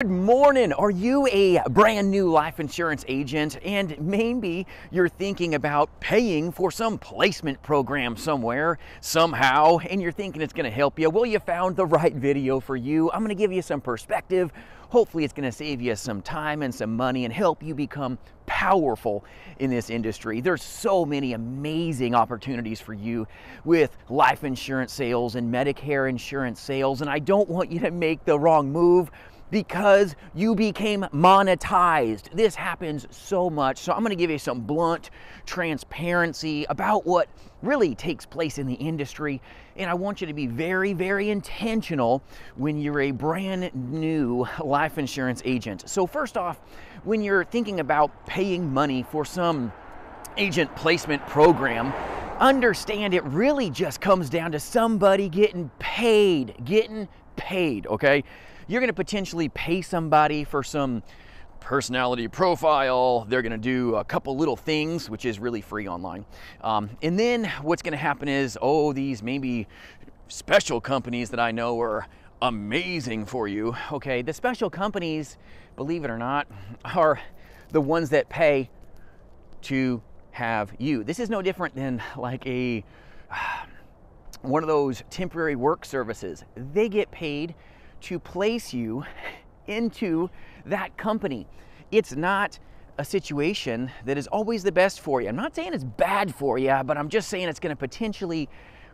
Good morning. Are you a brand new life insurance agent and maybe you're thinking about paying for some placement program somewhere, somehow, and you're thinking it's going to help you? Well, you found the right video for you. I'm going to give you some perspective. Hopefully it's going to save you some time and some money and help you become powerful in this industry. There's so many amazing opportunities for you with life insurance sales and Medicare insurance sales, and I don't want you to make the wrong move because you became monetized. This happens so much. So I'm going to give you some blunt transparency about what really takes place in the industry. And I want you to be very, very intentional when you're a brand new life insurance agent. So first off, when you're thinking about paying money for some agent placement program, understand it really just comes down to somebody getting paid, okay? You're going to potentially pay somebody for some personality profile. They're going to do a couple little things, which is really free online. And then what's going to happen is, these maybe special companies that I know are amazing for you. Okay, the special companies, believe it or not, are the ones that pay to have you. This is no different than like one of those temporary work services. They get paid to place you into that company. It's not a situation that is always the best for you. I'm not saying it's bad for you, but I'm just saying it's going to potentially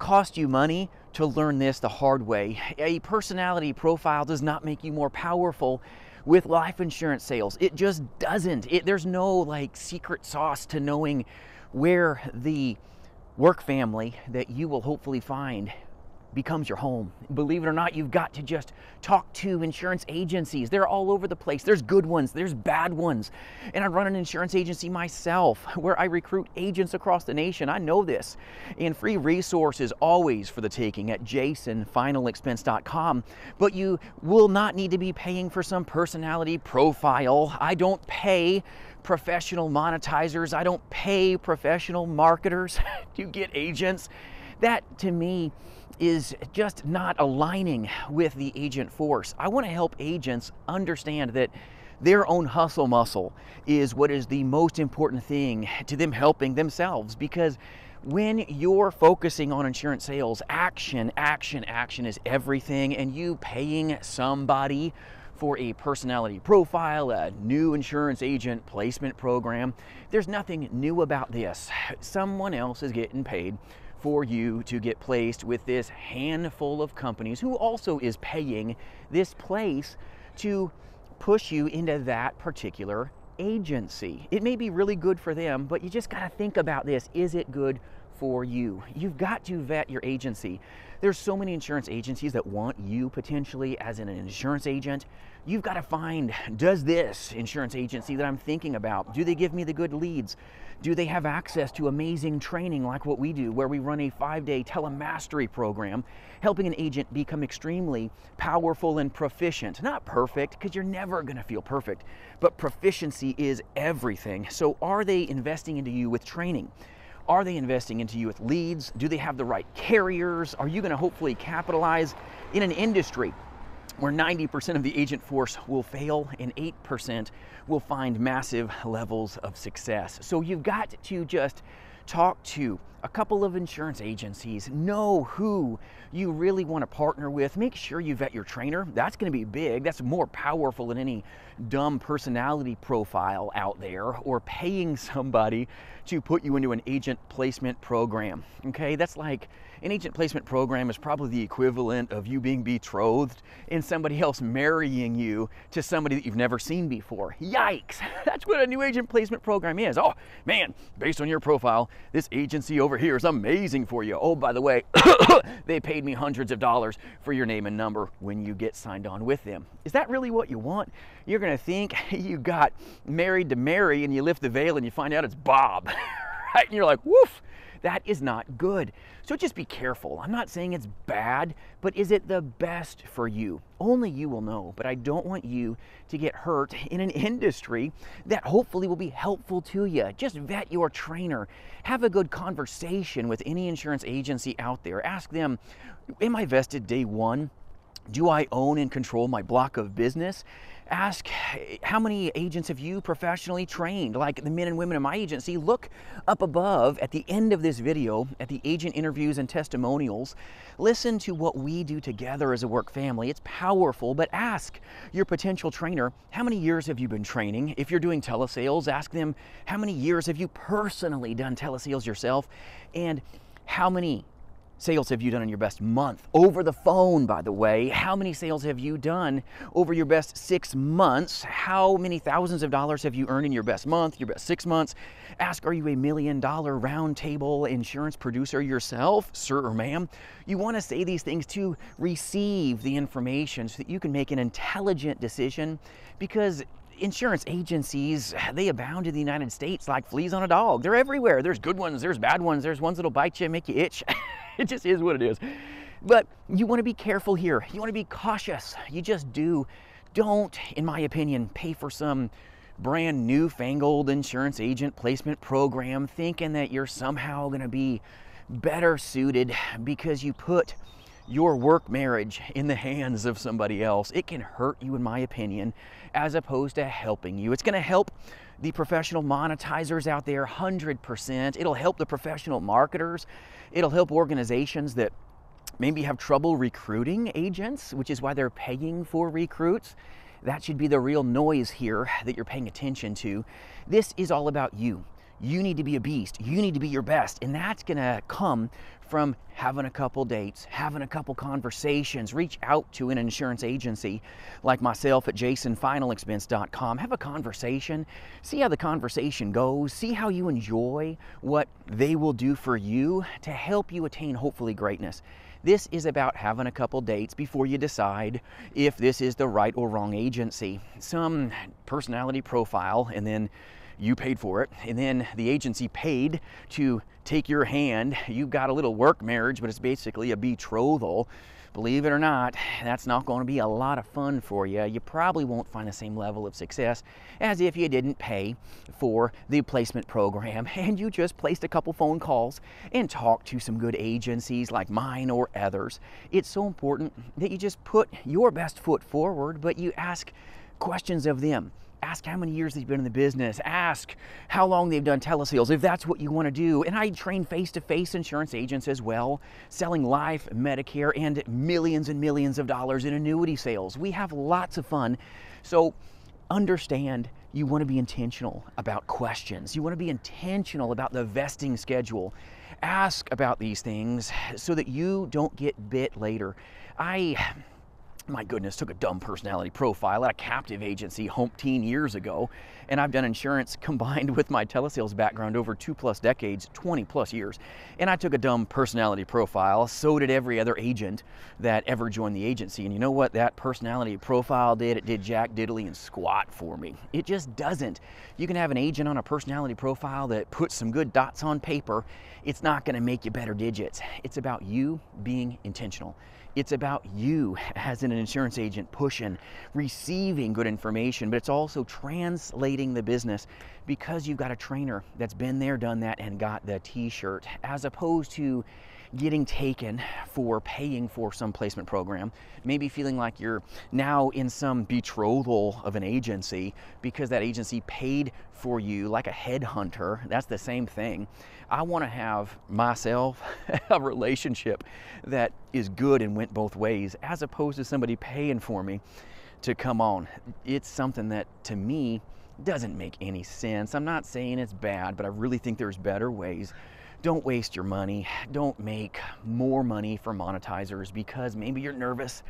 cost you money to learn this the hard way. A personality profile does not make you more powerful with life insurance sales. It just doesn't. There's no like secret sauce to knowing where the work family that you will hopefully find becomes your home. Believe it or not, you've got to just talk to insurance agencies. They're all over the place. There's good ones, there's bad ones. And I run an insurance agency myself where I recruit agents across the nation. I know this. And free resources always for the taking at jasonfinalexpense.com. But you will not need to be paying for some personality profile. I don't pay professional monetizers. I don't pay professional marketers to get agents. That to me is just not aligning with the agent force. I want to help agents understand that their own hustle muscle is what is the most important thing to them helping themselves, because when you're focusing on insurance sales, action is everything, and you paying somebody for a personality profile, a new insurance agent placement program, there's nothing new about this. Someone else is getting paid for you to get placed with this handful of companies who also is paying this place to push you into that particular agency. It may be really good for them, but you just got to think about this. Is it good for you? You've got to vet your agency. There's so many insurance agencies that want you potentially as an insurance agent. You've got to find, does this insurance agency that I'm thinking about, do they give me the good leads? Do they have access to amazing training like what we do, where we run a 5-day telemastery program, helping an agent become extremely powerful and proficient? Not perfect, because you're never going to feel perfect, but proficiency is everything. So are they investing into you with training? Are they investing into you with leads? Do they have the right carriers? Are you going to hopefully capitalize in an industry where 90% of the agent force will fail and 8% will find massive levels of success? So you've got to just talk to a couple of insurance agencies, know who you really want to partner with, make sure you vet your trainer. That's going to be big. That's more powerful than any dumb personality profile out there or paying somebody to put you into an agent placement program. Okay, that's like an agent placement program is probably the equivalent of you being betrothed and somebody else marrying you to somebody that you've never seen before. Yikes! That's what a new agent placement program is. Oh man, based on your profile, this agency over here is amazing for you. Oh, by the way, they paid me hundreds of dollars for your name and number when you get signed on with them. Is that really what you want? You're going to think you got married to Mary and you lift the veil and you find out it's Bob, right? And you're like, woof, that is not good. So just be careful. I'm not saying it's bad, but is it the best for you? Only you will know, but I don't want you to get hurt in an industry that hopefully will be helpful to you. Just vet your trainer. Have a good conversation with any insurance agency out there. Ask them, am I vested day one? Do I own and control my block of business? Ask, how many agents have you professionally trained? Like the men and women in my agency, look up above at the end of this video at the agent interviews and testimonials. Listen to what we do together as a work family. It's powerful, but ask your potential trainer, how many years have you been training? If you're doing telesales, ask them, how many years have you personally done telesales yourself? And how many sales have you done in your best month? Over the phone, by the way. How many sales have you done over your best 6 months? How many thousands of dollars have you earned in your best month, your best 6 months? Ask, are you a $1 million round table insurance producer yourself, sir or ma'am? You want to say these things to receive the information so that you can make an intelligent decision, because insurance agencies, they abound in the United States like fleas on a dog. They're everywhere. There's good ones, there's bad ones, there's ones that'll bite you and make you itch. It just is what it is. But you want to be careful here. You want to be cautious. You just do. Don't, in my opinion, pay for some brand newfangled insurance agent placement program thinking that you're somehow going to be better suited because you put your work marriage in the hands of somebody else. It can hurt you, in my opinion, as opposed to helping you. It's going to help the professional monetizers out there 100%. It'll help the professional marketers. It'll help organizations that maybe have trouble recruiting agents, which is why they're paying for recruits. That should be the real noise here that you're paying attention to. This is all about you. You need to be a beast. You need to be your best. And that's going to come from having a couple dates, having a couple conversations. Reach out to an insurance agency like myself at jasonfinalexpense.com. Have a conversation. See how the conversation goes. See how you enjoy what they will do for you to help you attain, hopefully, greatness. This is about having a couple dates before you decide if this is the right or wrong agency. Some personality profile, and then you paid for it, and then the agency paid to take your hand. You've got a little work marriage, but it's basically a betrothal. Believe it or not, that's not going to be a lot of fun for you. You probably won't find the same level of success as if you didn't pay for the placement program and you just placed a couple phone calls and talked to some good agencies like mine or others. It's so important that you just put your best foot forward, but you ask questions of them. Ask how many years they've been in the business. Ask how long they've done telesales, if that's what you want to do. And I train face-to-face insurance agents as well, selling life, Medicare, and millions and millions of dollars in annuity sales. We have lots of fun. So understand, you want to be intentional about questions. You want to be intentional about the vesting schedule. Ask about these things so that you don't get bit later. My goodness, took a dumb personality profile at a captive agency home teen years ago, and I've done insurance combined with my telesales background over 2+ decades, 20+ years. And I took a dumb personality profile, so did every other agent that ever joined the agency. And you know what that personality profile did? It did jack diddly and squat for me. It just doesn't. You can have an agent on a personality profile that puts some good dots on paper. It's not going to make you better digits. It's about you being intentional. It's about you as an insurance agent pushing, receiving good information, but it's also translating the business because you've got a trainer that's been there, done that, and got the t-shirt, as opposed to getting taken for paying for some placement program, maybe feeling like you're now in some betrothal of an agency because that agency paid for you like a headhunter. That's the same thing. I want to have myself a relationship that is good and went both ways, as opposed to somebody paying for me to come on. It's something that, to me, doesn't make any sense. I'm not saying it's bad, but I really think there's better ways. Don't waste your money. Don't make more money for monetizers because maybe you're nervous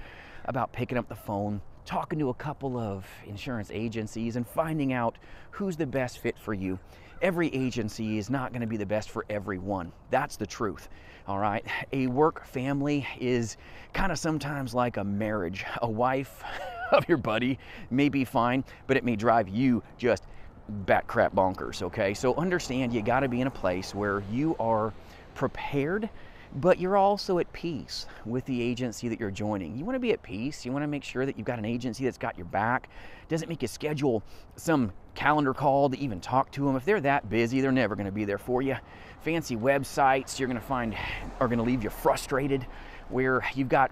about picking up the phone, talking to a couple of insurance agencies and finding out who's the best fit for you. Every agency is not going to be the best for everyone. That's the truth. All right. A work family is kind of sometimes like a marriage. A wife of your buddy may be fine, but it may drive you just bat crap bonkers, okay? So understand, you got to be in a place where you are prepared, but you're also at peace with the agency that you're joining. You want to be at peace. You want to make sure that you've got an agency that's got your back. Doesn't make you schedule some calendar call to even talk to them. If they're that busy, they're never going to be there for you. Fancy websites you're going to find are going to leave you frustrated, where you've got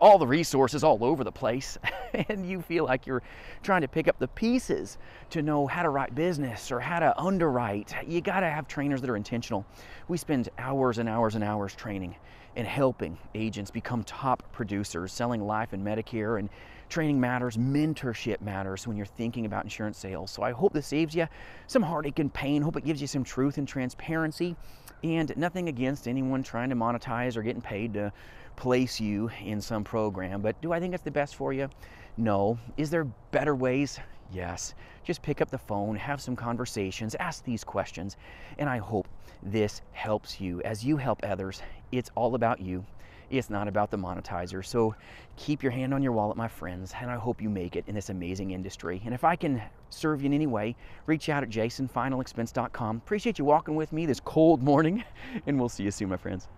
all the resources all over the place and you feel like you're trying to pick up the pieces to know how to write business or how to underwrite, you got to have trainers that are intentional. We spend hours and hours and hours training and helping agents become top producers, selling life and Medicare, and training matters, mentorship matters when you're thinking about insurance sales. So I hope this saves you some heartache and pain. Hope it gives you some truth and transparency, and nothing against anyone trying to monetize or getting paid to place you in some program. But do I think it's the best for you? No. Is there better ways? Yes. Just pick up the phone, have some conversations, ask these questions, and I hope this helps you as you help others. It's all about you. It's not about the monetizer. So keep your hand on your wallet, my friends, and I hope you make it in this amazing industry. And if I can serve you in any way, reach out at jasonfinalexpense.com. Appreciate you walking with me this cold morning, and we'll see you soon, my friends.